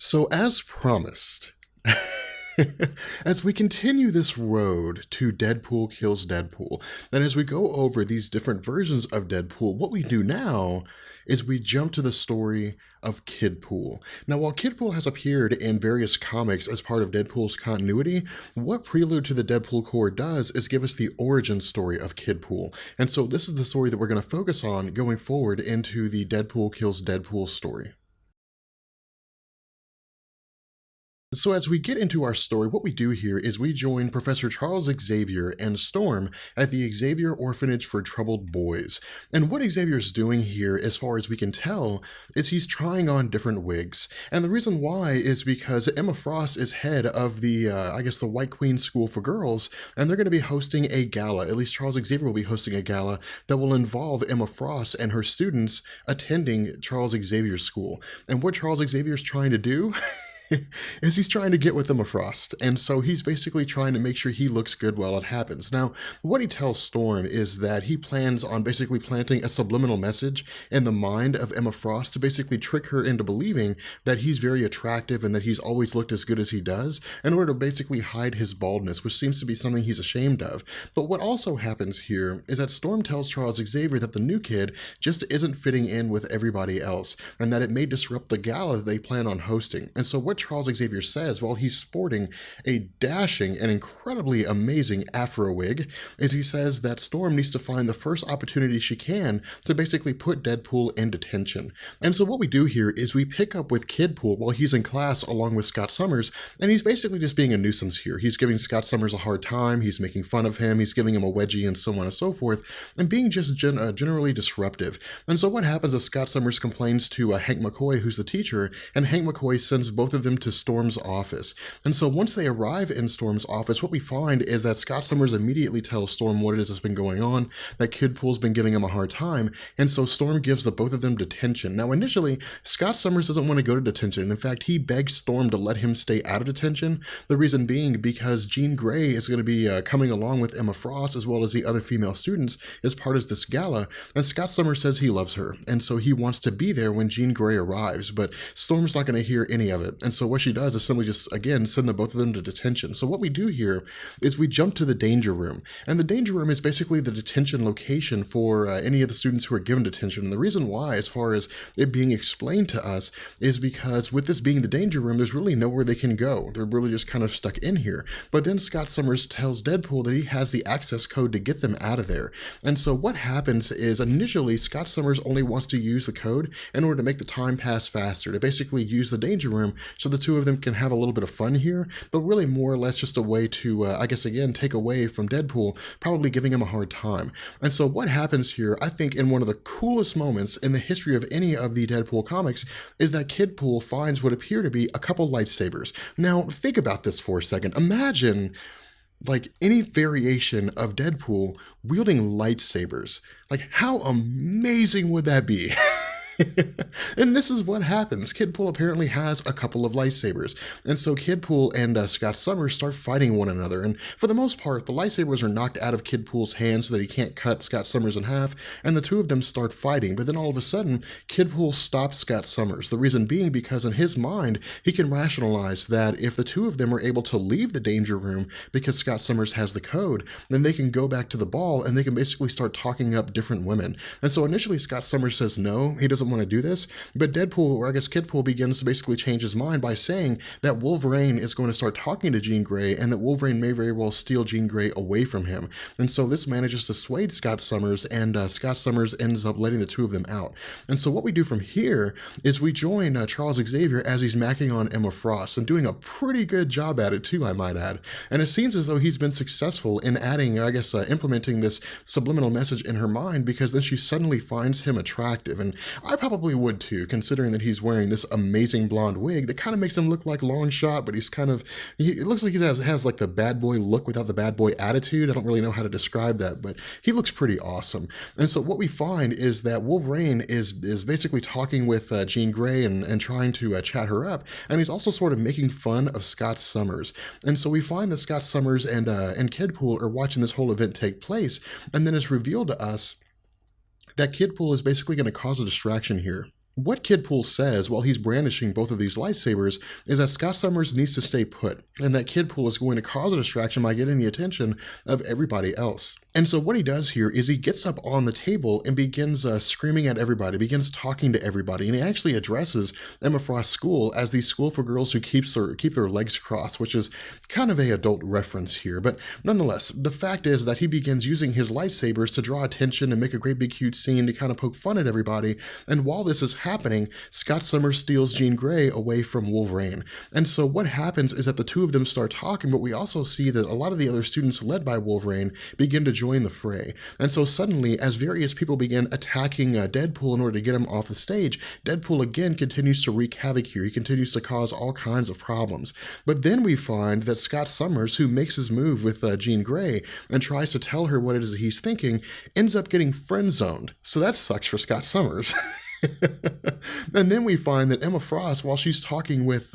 So, as promised, as we continue this road to Deadpool kills Deadpool, and as we go over these different versions of Deadpool, what we do now is we jump to the story of Kidpool. Now, while Kidpool has appeared in various comics as part of Deadpool's continuity, what Prelude to the Deadpool Corps does is give us the origin story of Kidpool. And so this is the story that we're going to focus on going forward into the Deadpool kills Deadpool story. So as we get into our story, what we do here is we join Professor Charles Xavier and Storm at the Xavier Orphanage for Troubled Boys. And what Xavier's doing here, as far as we can tell, is he's trying on different wigs. And the reason why is because Emma Frost is head of the, the White Queen School for Girls, and they're going to be hosting a gala. At least Charles Xavier will be hosting a gala that will involve Emma Frost and her students attending Charles Xavier's school. And what Charles Xavier's trying to do is he's trying to get with Emma Frost, and so he's basically trying to make sure he looks good while it happens. Now, what he tells Storm is that he plans on basically planting a subliminal message in the mind of Emma Frost to basically trick her into believing that he's very attractive and that he's always looked as good as he does in order to basically hide his baldness, which seems to be something he's ashamed of. But what also happens here is that Storm tells Charles Xavier that the new kid just isn't fitting in with everybody else, and that it may disrupt the gala that they plan on hosting. And so what Charles Xavier says while he's sporting a dashing and incredibly amazing afro wig is he says that Storm needs to find the first opportunity she can to basically put Deadpool in detention. And so what we do here is we pick up with Kidpool while he's in class along with Scott Summers, and he's basically just being a nuisance here. He's giving Scott Summers a hard time, he's making fun of him, he's giving him a wedgie and so on and so forth, and being just generally disruptive. And so what happens is Scott Summers complains to Hank McCoy, who's the teacher, and Hank McCoy sends both of them to Storm's office. And so once they arrive in Storm's office, what we find is that Scott Summers immediately tells Storm what it is that's been going on, that Kidpool's been giving him a hard time, and so Storm gives the both of them detention. Now initially, Scott Summers doesn't want to go to detention. In fact, he begs Storm to let him stay out of detention. The reason being because Jean Grey is going to be coming along with Emma Frost as well as the other female students as part of this gala, and Scott Summers says he loves her, and so he wants to be there when Jean Grey arrives, but Storm's not going to hear any of it. And so what she does is simply just, again, send the both of them to detention. So what we do here is we jump to the danger room. And the danger room is basically the detention location for any of the students who are given detention. And the reason why, as far as it being explained to us, is because with this being the danger room, there's really nowhere they can go. They're really just kind of stuck in here. But then Scott Summers tells Deadpool that he has the access code to get them out of there. And so what happens is initially Scott Summers only wants to use the code in order to make the time pass faster, to basically use the danger room so the two of them can have a little bit of fun here, but really more or less just a way to, again, take away from Deadpool, probably giving him a hard time. And so what happens here, I think in one of the coolest moments in the history of any of the Deadpool comics, is that Kidpool finds what appear to be a couple lightsabers. Now, think about this for a second. Imagine like any variation of Deadpool wielding lightsabers. Like, how amazing would that be? And this is what happens. Kidpool apparently has a couple of lightsabers. And so Kidpool and Scott Summers start fighting one another. And for the most part, the lightsabers are knocked out of Kidpool's hands so that he can't cut Scott Summers in half. And the two of them start fighting. But then all of a sudden, Kidpool stops Scott Summers. The reason being because in his mind, he can rationalize that if the two of them are able to leave the danger room because Scott Summers has the code, then they can go back to the ball and they can basically start talking up different women. And so initially Scott Summers says no, he doesn't want to do this, but Deadpool, or I guess Kidpool, begins to basically change his mind by saying that Wolverine is going to start talking to Jean Grey and that Wolverine may very well steal Jean Grey away from him. And so this manages to sway Scott Summers, and Scott Summers ends up letting the two of them out. And so what we do from here is we join Charles Xavier as he's macking on Emma Frost, and doing a pretty good job at it too, I might add. And it seems as though he's been successful in adding, implementing this subliminal message in her mind, because then she suddenly finds him attractive. And I probably would too, considering that he's wearing this amazing blonde wig that kind of makes him look like Longshot, but he's kind of, it looks like he has like the bad boy look without the bad boy attitude. I don't really know how to describe that, but he looks pretty awesome. And so what we find is that Wolverine is basically talking with Jean Grey and trying to chat her up, and he's also sort of making fun of Scott Summers. And so we find that Scott Summers and Kidpool are watching this whole event take place, and then it's revealed to us that Kidpool is basically going to cause a distraction here. What Kidpool says while he's brandishing both of these lightsabers is that Scott Summers needs to stay put, and that Kidpool is going to cause a distraction by getting the attention of everybody else. And so what he does here is he gets up on the table and begins screaming at everybody, begins talking to everybody, and he actually addresses Emma Frost's school as the school for girls who keep their legs crossed, which is kind of a adult reference here. But nonetheless, the fact is that he begins using his lightsabers to draw attention and make a great big huge scene to kind of poke fun at everybody. And while this is happening, Scott Summers steals Jean Grey away from Wolverine. And so what happens is that the two of them start talking, but we also see that a lot of the other students led by Wolverine begin to join the fray. And so suddenly, as various people begin attacking Deadpool in order to get him off the stage, Deadpool again continues to wreak havoc here. He continues to cause all kinds of problems. But then we find that Scott Summers, who makes his move with Jean Grey and tries to tell her what it is that he's thinking, ends up getting friend-zoned. So that sucks for Scott Summers. And then we find that Emma Frost, while she's talking with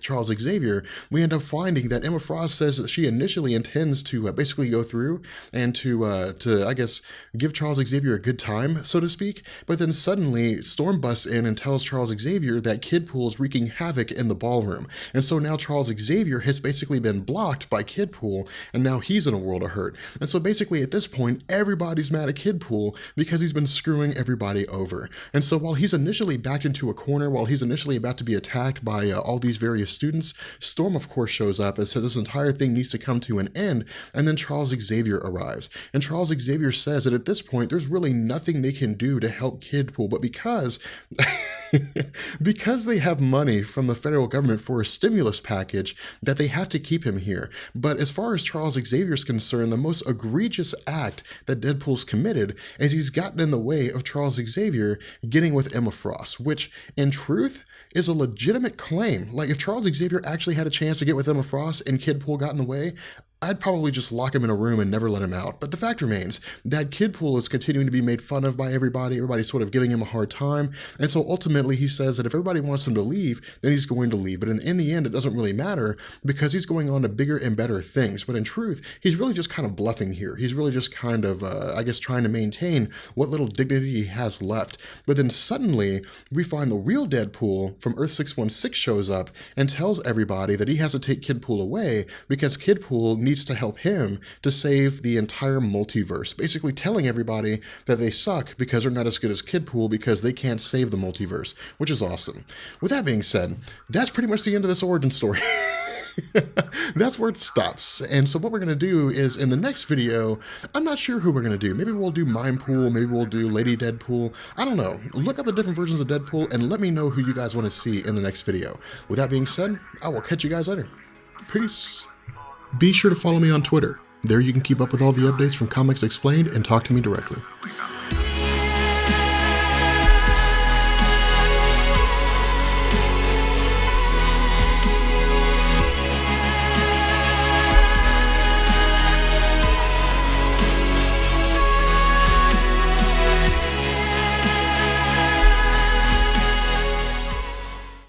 Charles Xavier, we end up finding that Emma Frost says that she initially intends to basically go through and to I guess give Charles Xavier a good time, so to speak. But then suddenly Storm busts in and tells Charles Xavier that Kidpool is wreaking havoc in the ballroom, and so now Charles Xavier has basically been blocked by Kidpool, and now he's in a world of hurt. And so basically at this point, everybody's mad at Kidpool because he's been screwing everybody over. And so while he's initially backed into a corner, while he's initially about to be attacked by all these various students, Storm of course shows up and says this entire thing needs to come to an end, and then Charles Xavier arrives. And Charles Xavier says that at this point there's really nothing they can do to help Kidpool, but because because they have money from the federal government for a stimulus package, that they have to keep him here. But as far as Charles Xavier's concerned, the most egregious act that Deadpool's committed is he's gotten in the way of Charles Xavier getting with Emma Frost, which in truth is a legitimate claim. Like if Charles Xavier actually had a chance to get with Emma Frost and Kidpool got in the way, I'd probably just lock him in a room and never let him out. But the fact remains that Kidpool is continuing to be made fun of by everybody. Everybody's sort of giving him a hard time. And so ultimately he says that if everybody wants him to leave, then he's going to leave. But in the end, it doesn't really matter because he's going on to bigger and better things. But in truth, he's really just kind of bluffing here. He's really just kind of, I guess, trying to maintain what little dignity he has left. But then suddenly we find the real Deadpool from Earth 616 shows up and tells everybody that he has to take Kidpool away because Kidpool needs to help him to save the entire multiverse, basically telling everybody that they suck because they're not as good as Kidpool because they can't save the multiverse, which is awesome. With that being said, that's pretty much the end of this origin story. That's where it stops. And so what we're going to do is in the next video, I'm not sure who we're going to do. Maybe we'll do Mindpool, maybe we'll do Lady Deadpool. I don't know. Look up the different versions of Deadpool and let me know who you guys want to see in the next video. With that being said, I will catch you guys later. Peace. Be sure to follow me on Twitter. There you can keep up with all the updates from Comics Explained and talk to me directly.